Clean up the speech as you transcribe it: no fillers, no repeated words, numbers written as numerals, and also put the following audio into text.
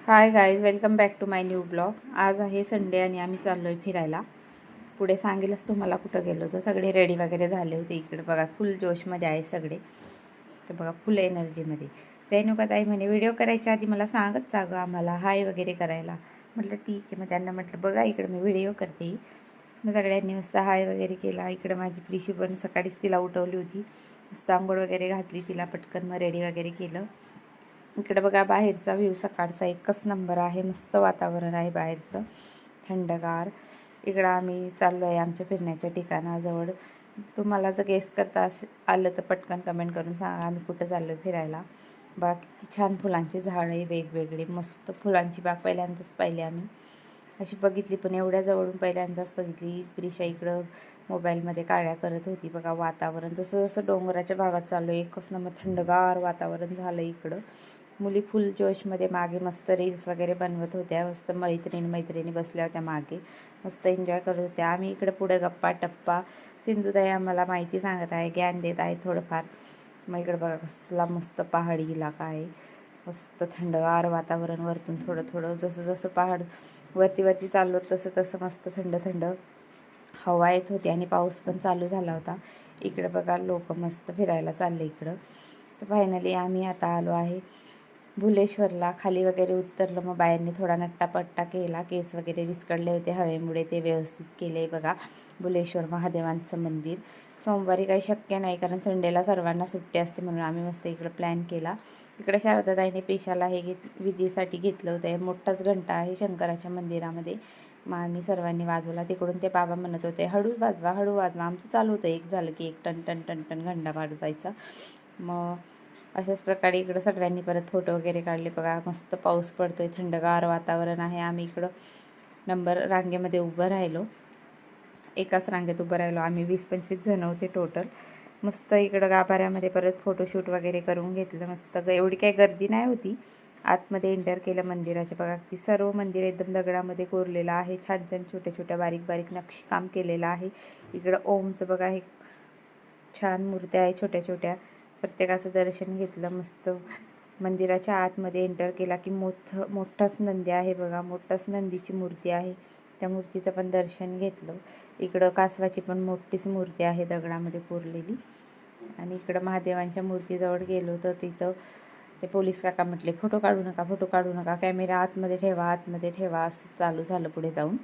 High guys, welcome back to my new blog. आज आहे Sunday आणि आम्ही चाललो आहे फिरायला. पुढे सांगेलच तुम्हाला कुठं गेलो तर सगळे रेडी वगैरे झाले होते. इकडे बघा फुल जोशमध्ये आहे सगळे. तर बघा फुल एनर्जीमध्ये. रेणुकाताई म्हणे व्हिडिओ करायच्या आधी मला सांगत जागं आम्हाला हाय वगैरे करायला. म्हटलं ठीक आहे. मग त्यांना म्हटलं बघा इकडे मी व्हिडिओ करते. मग सगळ्यांनी मस्त हाय वगैरे केला. इकडं माझी प्रिशी पण सकाळीच तिला उठवली होती. मस्त आंघोळ वगैरे घातली तिला, पटकन मग रेडी वगैरे केलं. इकडे बघा बाहेरचा व्ह्यू सकाळचा एकच नंबर आहे. मस्त वातावरण आहे बाहेरचं, थंडगार. इकडं आम्ही चाललो आहे आमच्या फिरण्याच्या ठिकाणाजवळ. तुम्हाला जर गेस करता आलं तर पटकन कमेंट करून सांगा आम्ही कुठं चाललो आहे फिरायला. बघा किती छान फुलांची झाडं आहे वेगवेगळे. मस्त फुलांची बाग पहिल्यांदाच पाहिली आम्ही. अशी बघितली पण एवढ्या जवळून पहिल्यांदाच बघितली. प्रिशा इकडं मोबाईलमध्ये काळ्या करत होती. बघा वातावरण जसं जसं डोंगराच्या भागात चाललो आहे एकच नंबर थंडगार वातावरण झालं इकडं. मुली फुल जोशमध्ये मागे मस्त रील्स वगैरे बनवत होत्या. मस्त मैत्रिणी बसल्या होत्या मागे, मस्त एन्जॉय करत होत्या. आम्ही इकडे पुढे गप्पा टप्पा. सिंधुताई आम्हाला माहिती सांगत आहे, ज्ञान देत आहे थोडंफार. मग इकडे बघा कसला मस्त पहाडी इलाका आहे. मस्त थंडगार वातावरण. वरतून थोडं थोडं जसं जसं पहाड वरती चाललो तसं तसं मस्त थंड थंड हवा येत होती आणि पाऊस पण चालू झाला होता. इकडे बघा लोक मस्त फिरायला चालले इकडं. तर फायनली आम्ही आता आलो आहे भुलेश्वरला. खाली वगैरे उतरलं. मग बायांनी थोडा नट्टापट्टा केला. केस वगैरे विस्कडले होते हवेमुळे, ते व्यवस्थित केले. बघा भुलेश्वर महादेवांचं मंदिर. सोमवारी काही शक्य नाही कारण संडेला सर्वांना सुट्टी असते, म्हणून आम्ही मस्त इकडं प्लॅन केला. इकडे शारदाताईने पेशाला हे विधीसाठी घेतलं होतं. हे मोठाच घंटा आहे शंकराच्या मंदिरामध्ये. मग आम्ही सर्वांनी वाजवला. तिकडून ते बाबा म्हणत होते हळू वाजवा हळू वाजवा. आमचं चालू होतं एक झालं की एक टन टन टन टन घंटा वाजवायचा. मग अशाच प्रकारे इकडं सगळ्यांनी परत फोटो वगैरे काढले. बघा मस्त पाऊस पडतोय, थंडगार वातावरण आहे. आम्ही इकडं नंबर रांगेमध्ये उभं राहिलो. एकाच रांगेत उभं राहिलो आम्ही. 20-25 जण होते टोटल. मस्त इकडं गाभाऱ्यामध्ये परत फोटोशूट वगैरे करून घेतलं. मस्त एवढी काही गर्दी नाही होती. आतमध्ये एंटर केलं मंदिराच्या. बघा ती सर्व मंदिर एकदम दगडामध्ये कोरलेलं आहे. छान छान छोट्या छोट्या बारीक बारीक नक्षीकाम केलेलं आहे. इकडं ओमचं बघा हे छान मूर्त्या आहे छोट्या छोट्या. प्रत्येकाचं दर्शन घेतलं. मस्त मंदिराच्या आतमध्ये एंटर केला की मोठाच नंदी आहे. बघा मोठाच नंदीची मूर्ती आहे. त्या मूर्तीचं पण दर्शन घेतलं. इकडं कासवाची पण मोठीच मूर्ती आहे दगडामध्ये कोरलेली. आणि इकडं महादेवांच्या मूर्तीजवळ गेलो तर तिथं ते पोलीस काका म्हटले फोटो काढू नका कॅमेरा आतमध्ये ठेवा असं चालू झालं पुढे जाऊन.